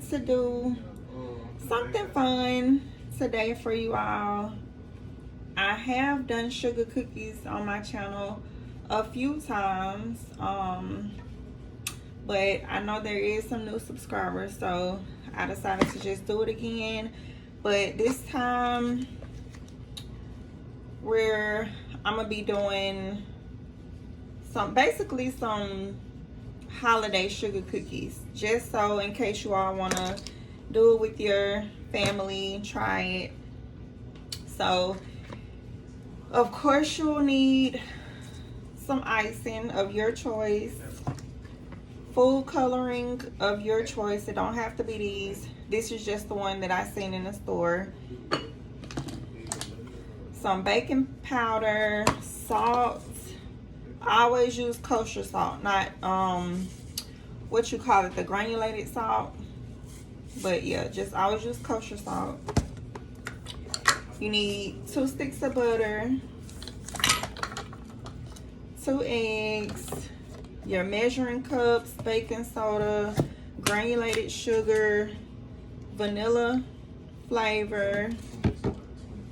to do something fun today for you all. I have done sugar cookies on my channel a few times, but I know there is some new subscribers, so I decided to just do it again. But this time I'm gonna be doing basically some holiday sugar cookies, just so in case you all want to do it with your family, try it. So of course you'll need some icing of your choice, food coloring of your choice. It don't have to be these. This is just the one that I seen in the store. Some baking powder, salt. I always use kosher salt, not what you call it, the granulated salt. But yeah, just always use kosher salt. You need 2 sticks of butter, 2 eggs, your measuring cups, baking soda, granulated sugar, vanilla flavor,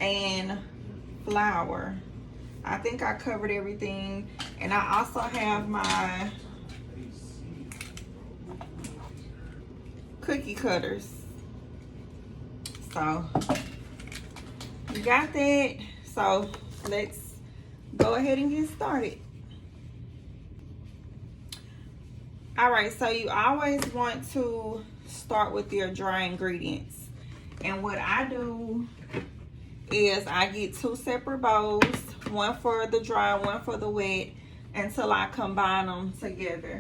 and flour. I think I covered everything. And I also have my cookie cutters. So you got that. So let's go ahead and get started. All right, so you always want to start with your dry ingredients. And what I do is I get 2 separate bowls, one for the dry, one for the wet, until I combine them together.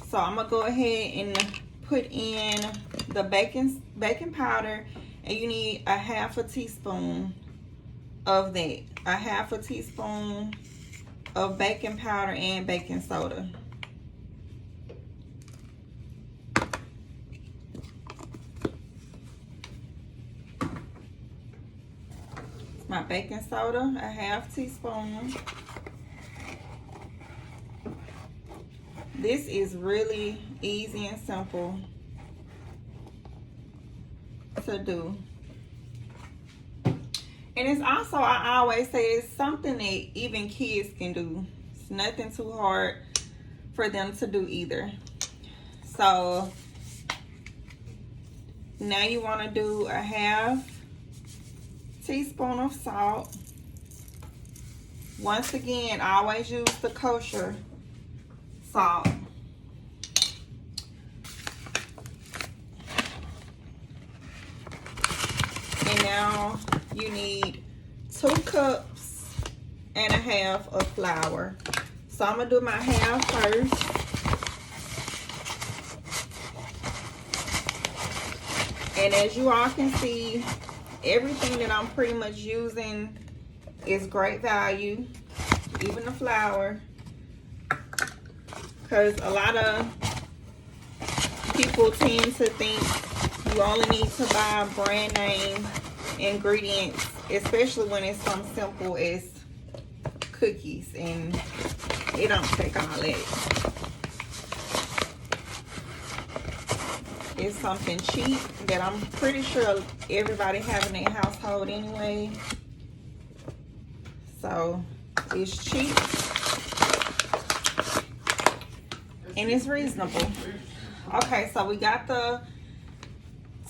So I'm gonna go ahead and put in the baking powder, and you need a 1/2 teaspoon of that, a 1/2 teaspoon of baking powder and baking soda. My baking soda, a 1/2 teaspoon. This is really easy and simple to do. And it's also, I always say, it's something that even kids can do. It's nothing too hard for them to do either. So now you want to do a 1/2 teaspoon of salt. Once again, I always use the kosher salt. And now you need 2 cups and a 1/2 of flour. So I'm gonna do my 1/2 first. And as you all can see, everything that I'm pretty much using is great value, even the flour, because a lot of people tend to think you only need to buy brand name ingredients, especially when it's something simple as cookies, and it don't take all that. It's something cheap that I'm pretty sure everybody have in their household anyway. So it's cheap and it's reasonable. Okay, so we got the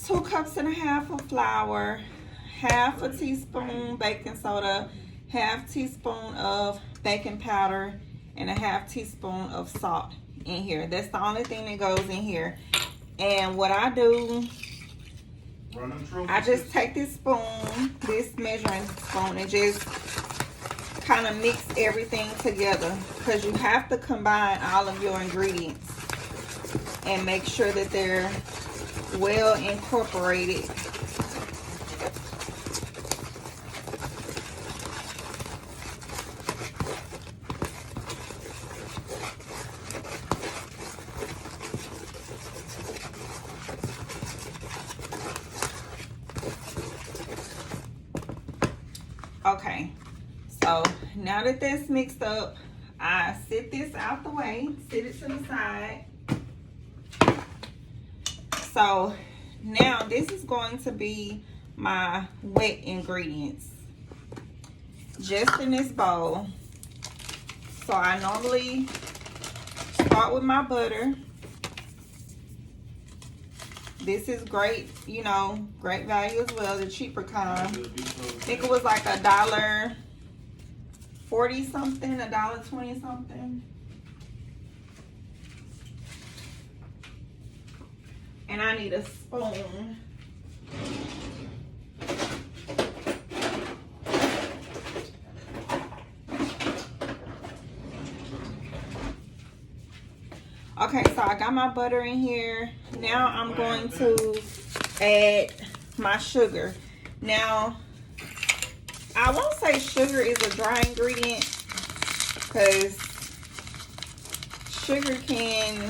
2 cups and a 1/2 of flour, 1/2 teaspoon baking soda, 1/2 teaspoon of baking powder, and a 1/2 teaspoon of salt in here. That's the only thing that goes in here. And what I do, I just take this spoon, this measuring spoon, and just kind of mix everything together, because you have to combine all of your ingredients and make sure that they're well incorporated. Okay, so now that that's mixed up, I sit this out the way, sit it to the side. So now this is going to be my wet ingredients. Just in this bowl. So I normally start with my butter. This is great, you know, great value as well, the cheaper kind. I think it was like $1.40 something, $1.20 something. And I need a spoon. Okay, so I got my butter in here. Now I'm going to add my sugar. Now, I won't say sugar is a dry ingredient because sugar can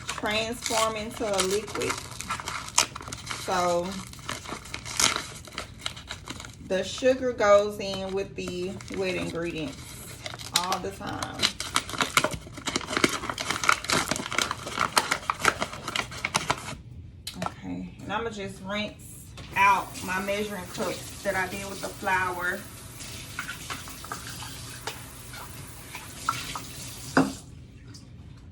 transform into a liquid. So, the sugar goes in with the wet ingredients all the time. And I'm going to just rinse out my measuring cups that I did with the flour.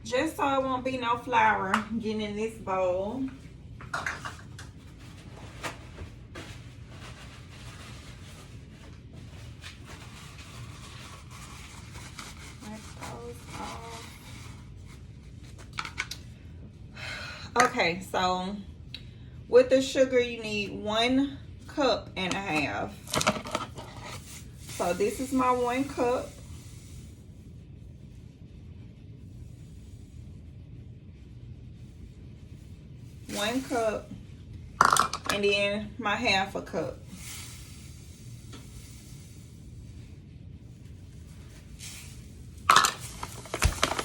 Just so it won't be no flour getting in this bowl. Okay, so with the sugar, you need 1.5 cups. So this is my 1 cup. One cup, and then my 1/2 cup.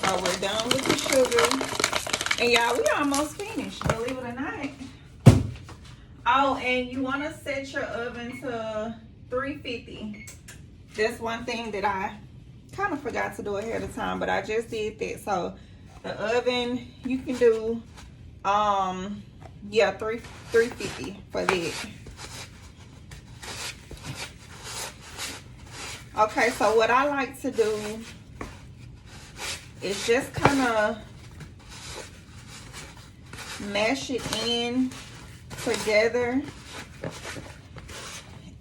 So we're done with the sugar. And y'all, we almost finished, believe it or not. Oh, and you want to set your oven to 350. That's one thing that I kind of forgot to do ahead of time, but I just did that. So the oven, you can do, yeah, 350 for that. Okay, so what I like to do is just kind of mash it in together.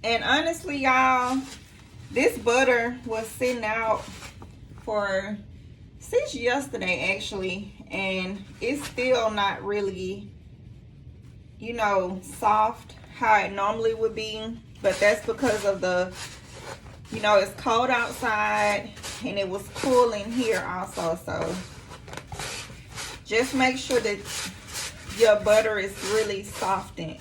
And honestly, y'all, this butter was sitting out since yesterday actually, and it's still not really, you know, soft how it normally would be. But that's because of the, you know, it's cold outside and it was cool in here also. So just make sure that your butter is really softened.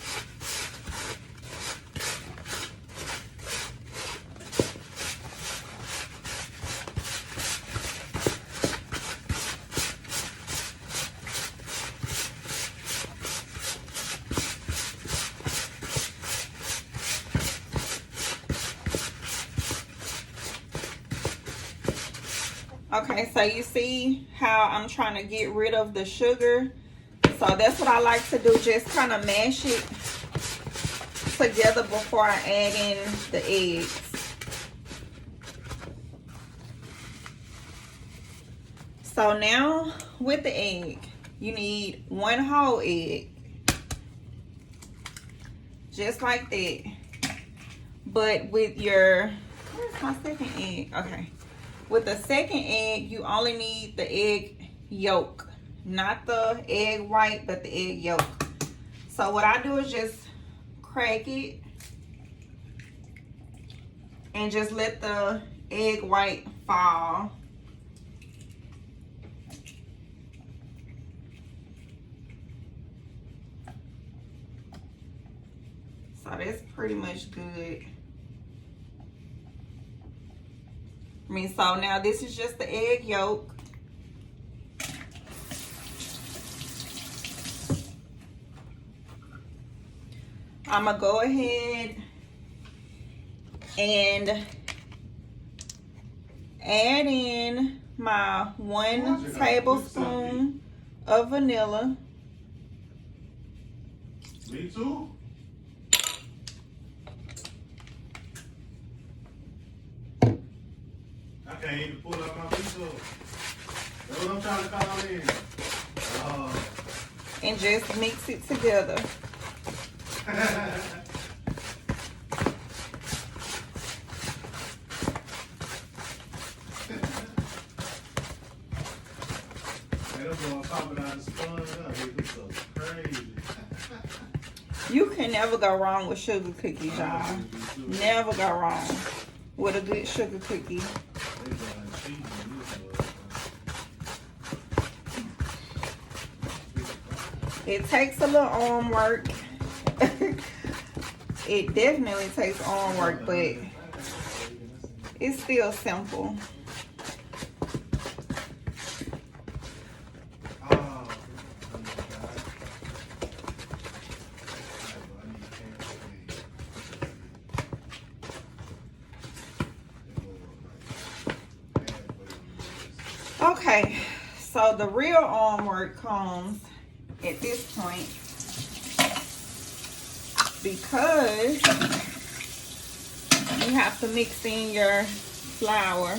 Okay, so you see how I'm trying to get rid of the sugar. So that's what I like to do, just kind of mash it together before I add in the eggs. So now with the egg, you need 1 whole egg. Just like that. But with your, where's my second egg? Okay. With the second egg, you only need the egg yolk. Not the egg white, but the egg yolk. So what I do is just crack it and just let the egg white fall. So that's pretty much good. I mean, so now this is just the egg yolk. I'm gonna go ahead and add in my 1 tablespoon of vanilla. Me too. I can't even pull up my pizza. That's what I'm trying to call in. And just mix it together. You can never go wrong with sugar cookies, y'all. Never go wrong with a good sugar cookie. It takes a little arm work. It definitely takes arm work, but it's still simple. Okay, so the real arm work comes at this point because you have to mix in your flour.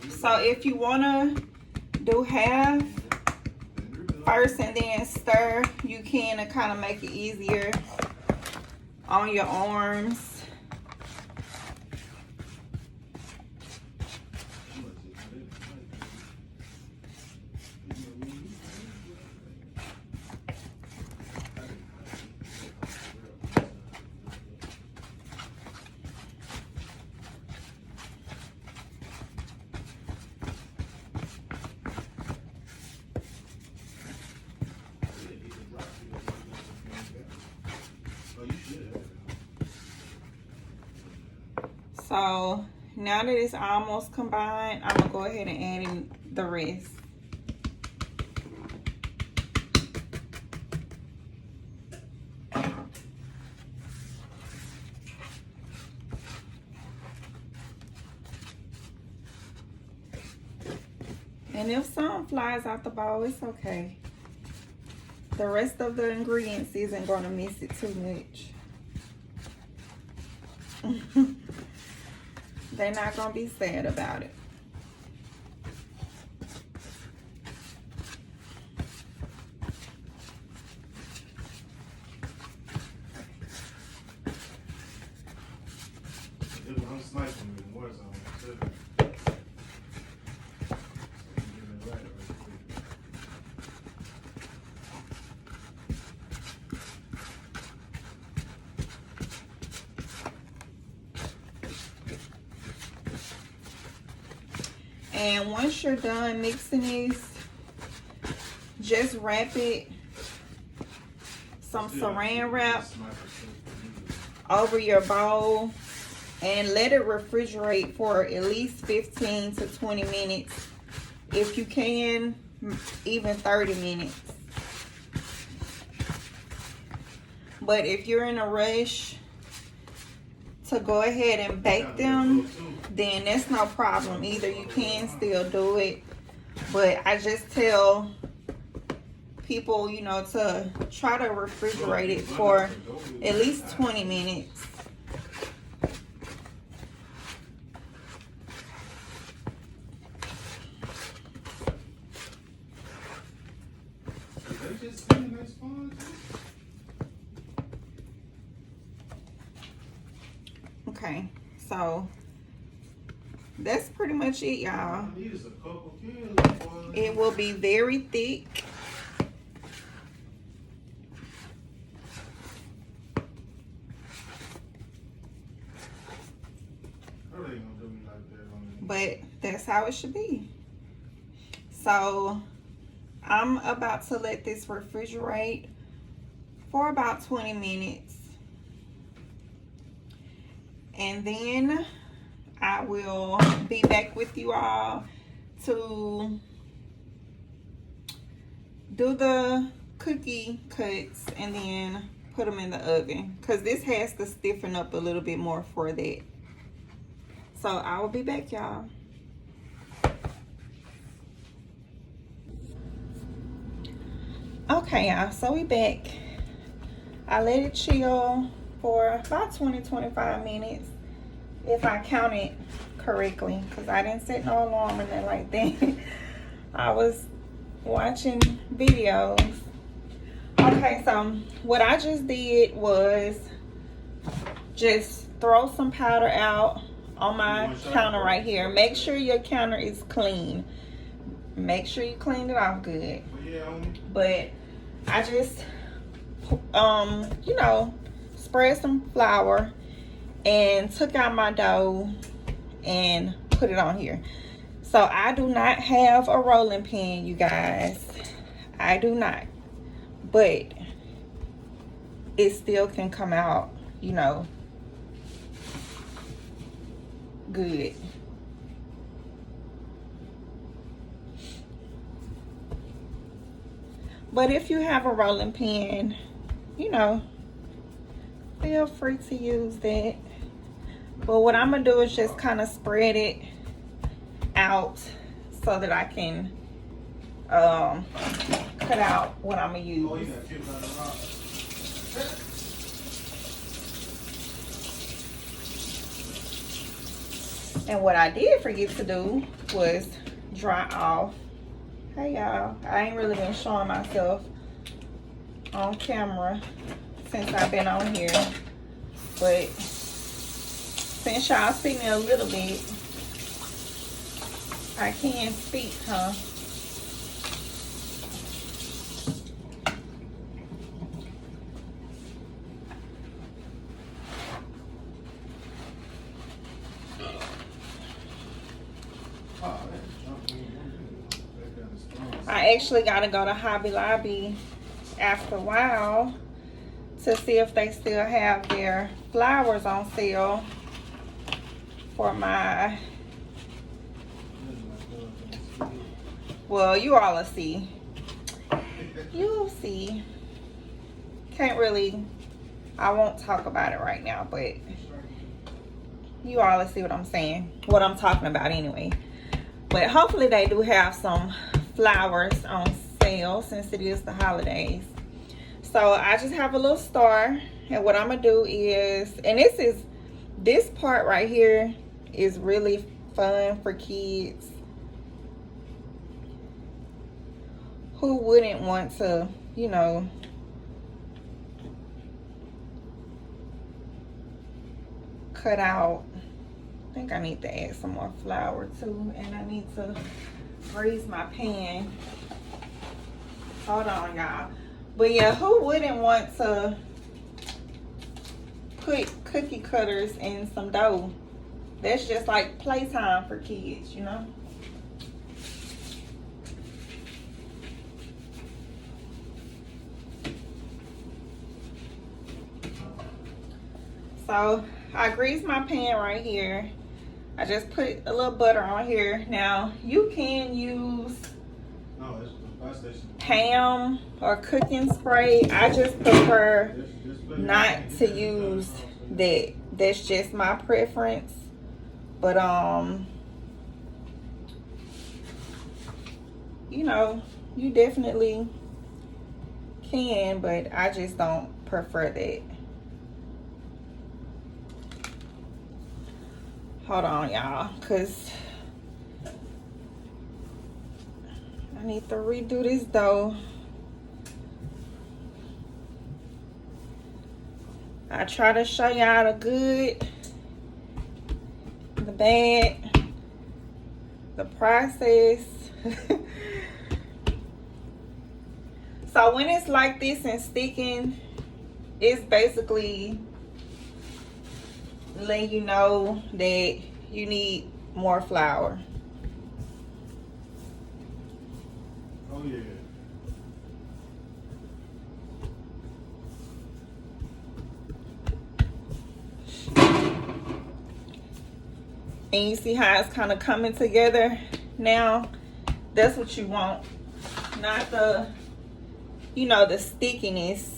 So if you want to do half first and then stir, you can to kind of make it easier on your arms. So now that it's almost combined, I'm gonna go ahead and add in the rest. And if some flies out the bowl, it's okay. The rest of the ingredients isn't gonna miss it too much. They're not gonna be sad about it. And once you're done mixing this, just wrap it, some saran wrap over your bowl and let it refrigerate for at least 15 to 20 minutes. If you can, even 30 minutes. But if you're in a rush to go ahead and bake them, then that's no problem either. You can still do it, but I just tell people, you know, to try to refrigerate it for at least 20 minutes. Okay, so that's pretty much it, y'all. It will be very thick. But that's how it should be. So I'm about to let this refrigerate for about 20 minutes. And then I will be back with you all to do the cookie cuts and then put them in the oven because this has to stiffen up a little bit more for that. So I will be back, y'all. Okay, y'all, so we back. I let it chill for about 20-25 minutes if I counted correctly, because I didn't set no alarm or nothing like that. I was watching videos. Okay, so what I just did was just throw some powder out on my counter right here. Make sure your counter is clean. Make sure you cleaned it off good. But I just you know, spread some flour and took out my dough and put it on here. So I do not have a rolling pin, you guys. I do not. But it still can come out, you know, good. But if you have a rolling pin, you know, feel free to use that. But what I'm gonna do is just kind of spread it out so that I can cut out what I'm gonna use. Oh, you got $200. And what I did forget to do was dry off. Hey y'all, I ain't really been showing myself on camera since I've been on here, but since y'all see me a little bit, I can speak, huh? I actually gotta go to Hobby Lobby after a while to see if they still have their flowers on sale for my, well, you all will see. You'll see. Can't really, I won't talk about it right now, but you all will see what I'm saying, what I'm talking about anyway. But hopefully they do have some flowers on sale since it is the holidays. So I just have a little star, and what I'm gonna do is, and this part right here is really fun for kids. Who wouldn't want to, you know, cut out? I think I need to add some more flour too, and I need to grease my pan. Hold on, y'all. But yeah, who wouldn't want to put cookie cutters in some dough? That's just like playtime for kids, you know? So I greased my pan right here. I just put a little butter on here. Now you can use ham or cooking spray. I just prefer not to use that. That's just my preference. But you know, you definitely can, but I just don't prefer that. Hold on, y'all, because I need to redo this dough. I try to show y'all the good, the bad, the process. So when it's like this and sticking, it's basically letting you know that you need more flour. Oh yeah. And you see how it's kind of coming together now? That's what you want. Not the, you know, the stickiness.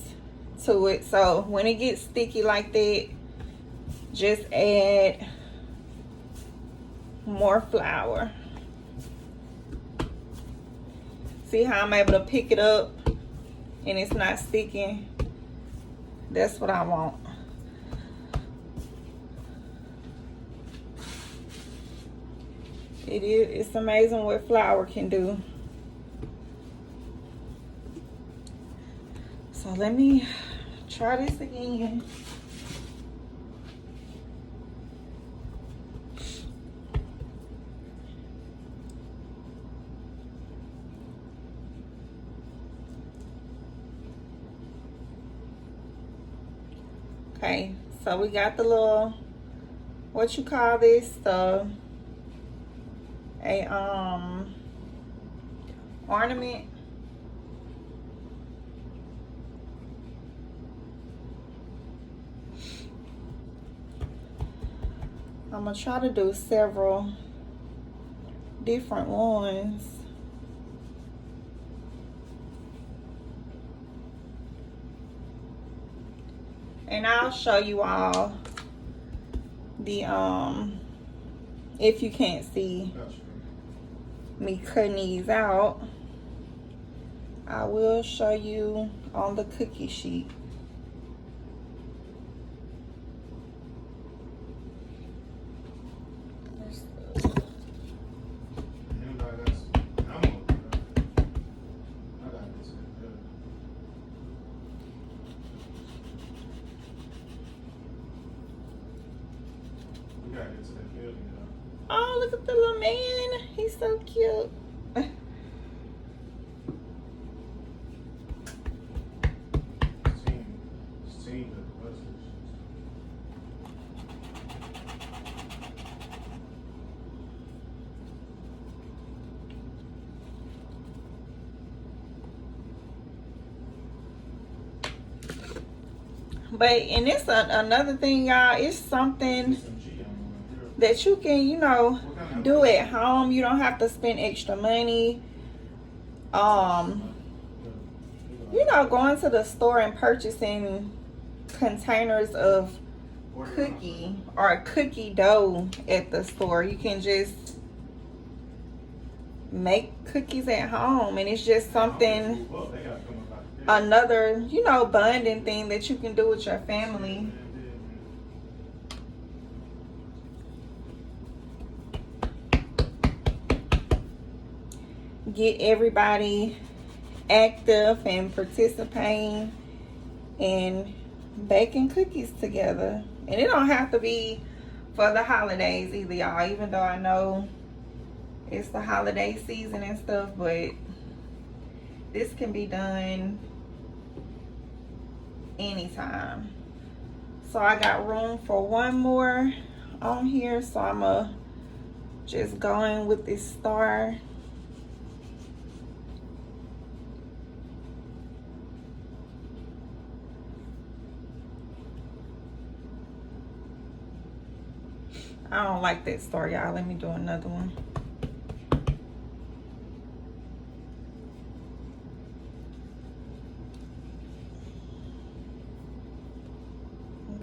to it. So when it gets sticky like that, just add more flour. See how I'm able to pick it up and it's not sticking? That's what I want. It's amazing what flour can do. So let me try this again. Okay, so we got the little, what you call this, ornament. I'm gonna try to do several different ones. And I'll show you all the if you can't see me cutting these out, I will show you on the cookie sheet. Oh, look at the little man. He's so cute. But, and it's another thing, y'all. It's something that you can, you know, do at home. You don't have to spend extra money. You know, going to the store and purchasing containers of cookie or cookie dough at the store. You can just make cookies at home, and it's just something, another, you know, bonding thing that you can do with your family. Get everybody active and participating in baking cookies together. And it don't have to be for the holidays either, y'all, even though I know it's the holiday season and stuff, but this can be done anytime. So I got room for one more on here, so I'm gonna just go in with this star. I don't like that star, y'all. Let me do another one.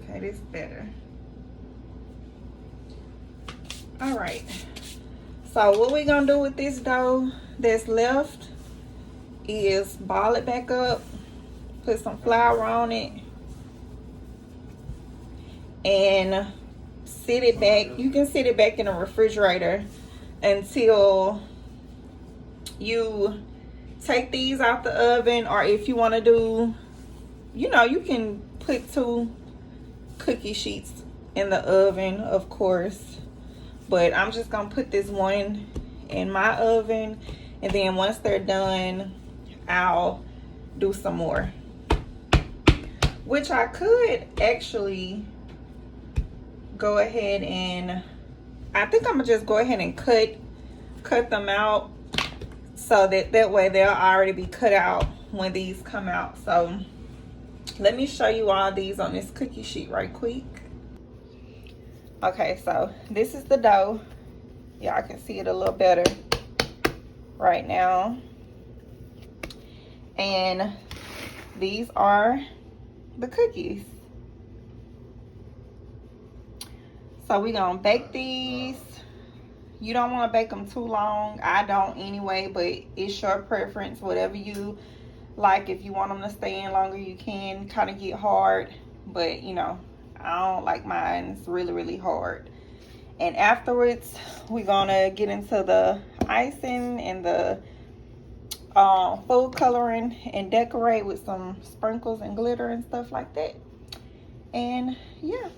Okay, this better. All right. So what we're gonna do with this dough that's left is ball it back up, put some flour on it, and sit it back. You can sit it back in the refrigerator until you take these out the oven, or if you want to do, you know, you can put 2 cookie sheets in the oven, of course, but I'm just gonna put this one in my oven, and then once they're done, I'll do some more, which I could actually go ahead and, I think I'm gonna just go ahead and cut them out, so that way they'll already be cut out when these come out. So let me show you all these on this cookie sheet right quick. Okay, so this is the dough. Y'all can see it a little better right now. And these are the cookies. So we're gonna bake these. You don't want to bake them too long. I don't anyway, but it's your preference, whatever you like. If you want them to stay in longer, you can. Kind of get hard, but you know, I don't like mine. It's really, really hard. And afterwards, we're gonna get into the icing and the food coloring and decorate with some sprinkles and glitter and stuff like that. And yeah.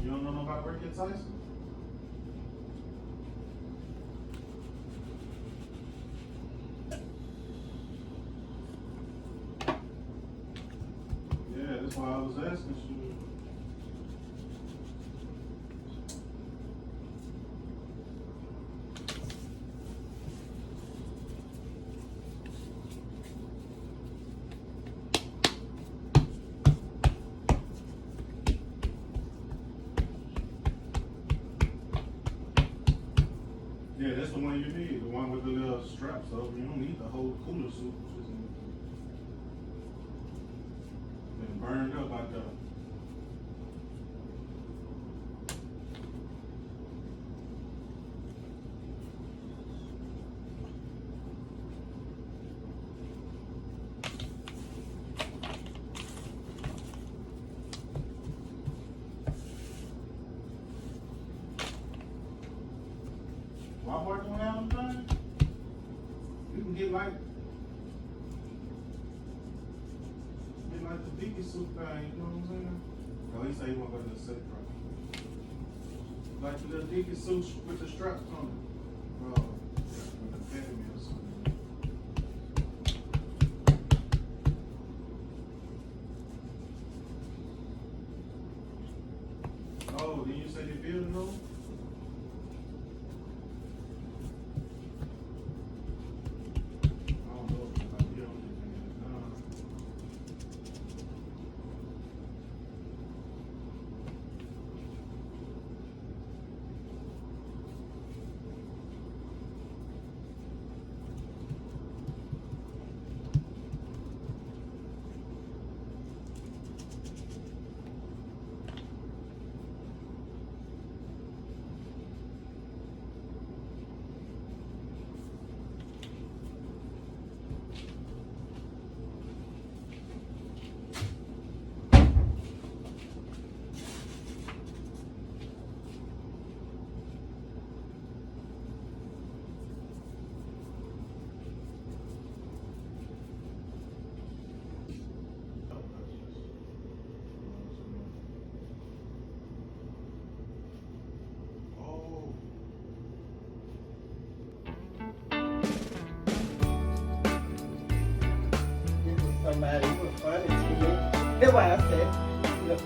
You don't know about Rick Tyson? Yeah, that's why I was asking you. Yeah, that's the one you need, the one with the little straps over. You don't need the whole cooler suit. Just been burned up out there. Walmart don't have them things. You can get like the Dickie suit thing, you know what I'm saying? Oh, he said he want to go to the set price. Like the little Dickie suit with the straps on it. With the Academy or something. Oh, did you say they building those? why I said. Look.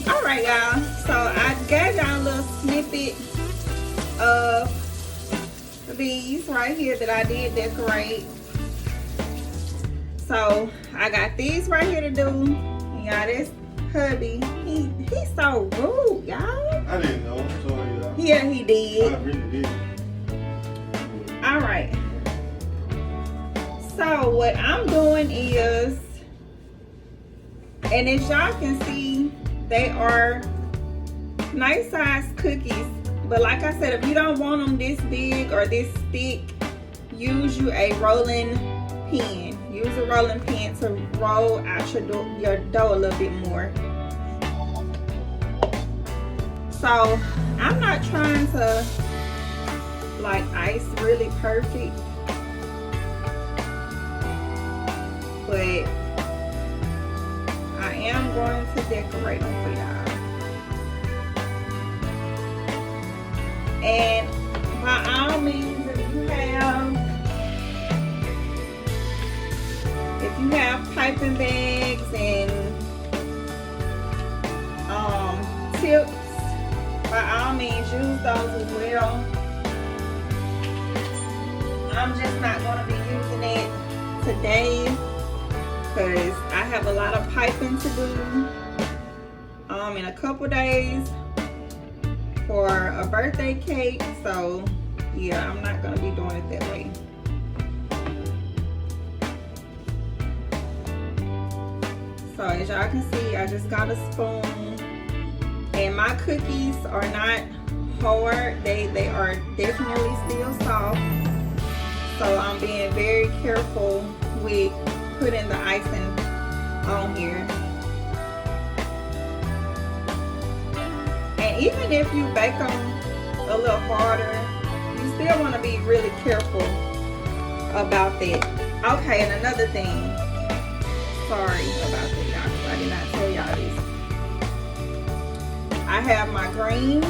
All right, y'all. So I gave y'all a little snippet of these right here that I did decorate. So I got these right here to do. Y'all, this hubby, he's so rude, y'all. I didn't know. I'm sorry, y'all. Yeah, he did. I really did. All right. So what I'm doing is, and as y'all can see, they are nice size cookies. But like I said, if you don't want them this big or this thick, use you a rolling pin. Use a rolling pin to roll out your dough a little bit more. So I'm not trying to like ice really perfect, but I am going to decorate them for y'all. And by all means, if you have piping bags and tips, by all means use those as well. I'm just not going to be using it today because I have a lot of piping to do in a couple days for a birthday cake. So yeah, I'm not going to be doing it that way. So as y'all can see, I just got a spoon, and my cookies are not hard. They are definitely still soft. So I'm being very careful with putting the icing on here. And even if you bake them a little harder, you still want to be really careful about that. Okay, and another thing. Sorry about that, y'all, because I did not tell y'all this. I have my green,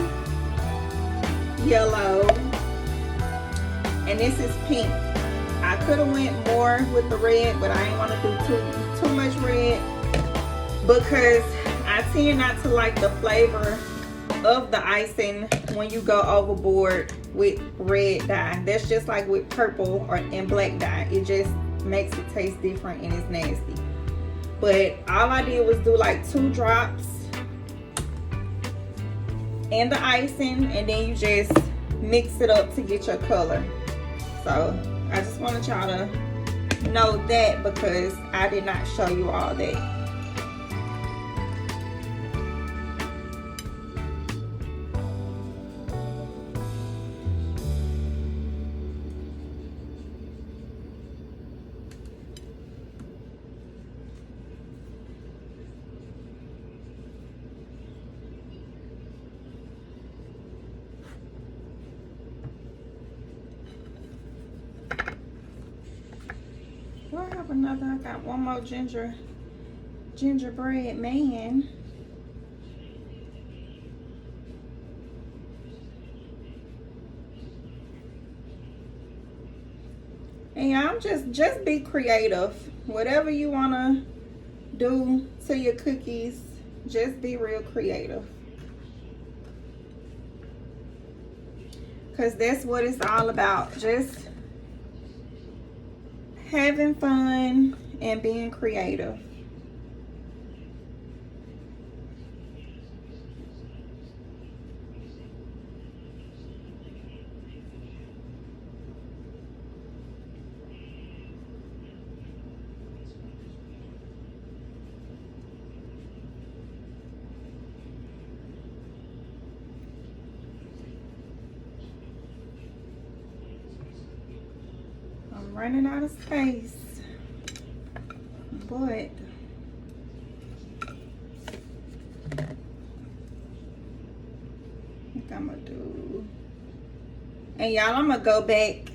yellow, and this is pink. I could have went more with the red, but I didn't want to do too much red because I tend not to like the flavor of the icing when you go overboard with red dye. That's just like with purple and black dye. It just makes it taste different and it's nasty. But all I did was do like 2 drops in the icing, and then you just mix it up to get your color. So I just wanted y'all to know that because I did not show you all that. Do I have another? I got one more gingerbread man. And y'all, just be creative. Whatever you wanna do to your cookies, just be real creative. Cause that's what it's all about. Just having fun and being creative. I'm running out of space, but I think I'm gonna do, and y'all, I'm gonna go back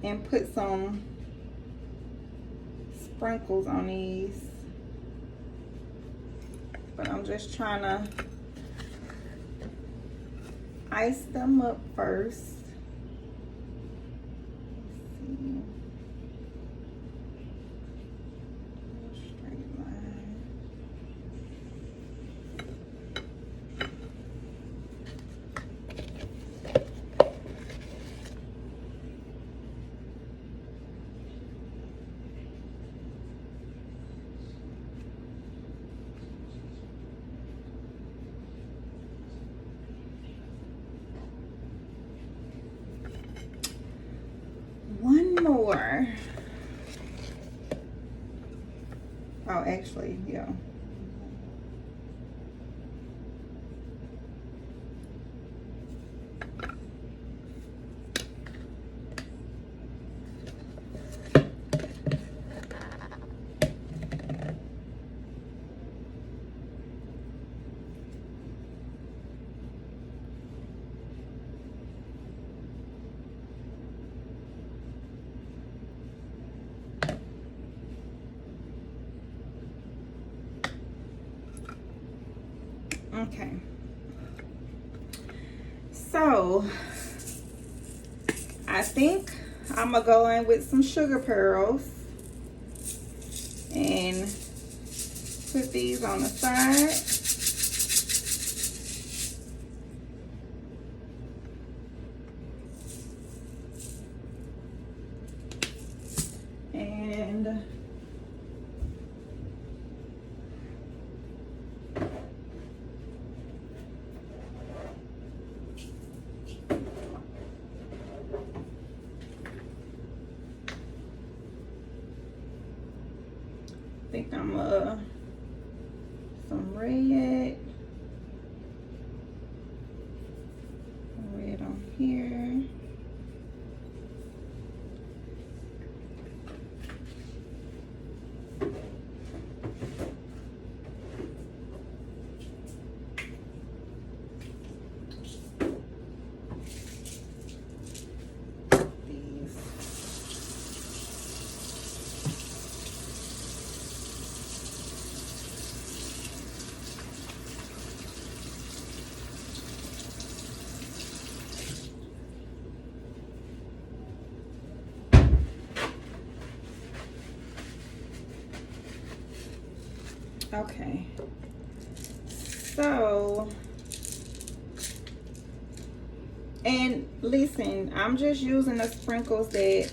and put some sprinkles on these, but I'm just trying to ice them up first. 4. Oh, actually, yeah. Okay, so I think I'm gonna go in with some sugar pearls and put these on the side. And I think I'm some red on here. Okay, so, and listen, I'm just using the sprinkles that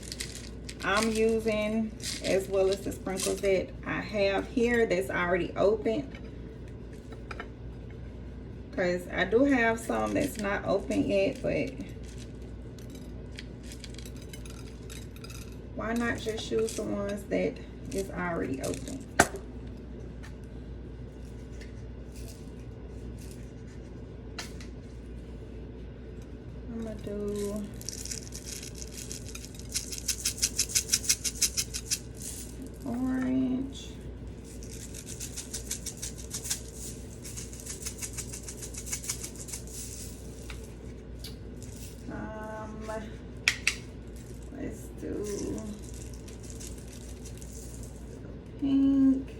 I'm using as well as the sprinkles that I have here that's already open, because I do have some that's not open yet, but why not just use the ones that is already open? I'm gonna do orange. Let's do pink.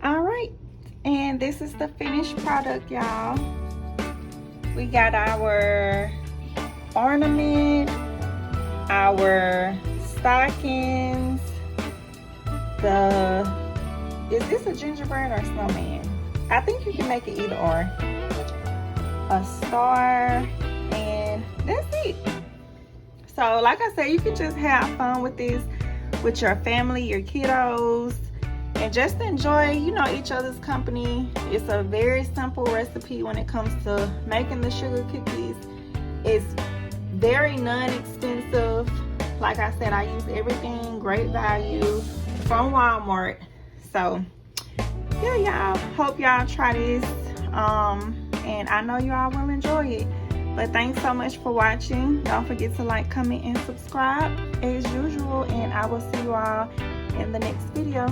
All right, and this is the finished product, y'all. We got our ornament, our stockings, is this a gingerbread or snowman? I think you can make it either or. A star, and that's it. So like I said, you can just have fun with this with your family, your kiddos, and just enjoy, you know, each other's company. It's a very simple recipe when it comes to making the sugar cookies. It's very non-expensive. Like I said, I use everything great value from Walmart. So yeah, y'all, hope y'all try this, and I know y'all will enjoy it. But thanks so much for watching. Don't forget to like, comment, and subscribe as usual, and I will see you all in the next video.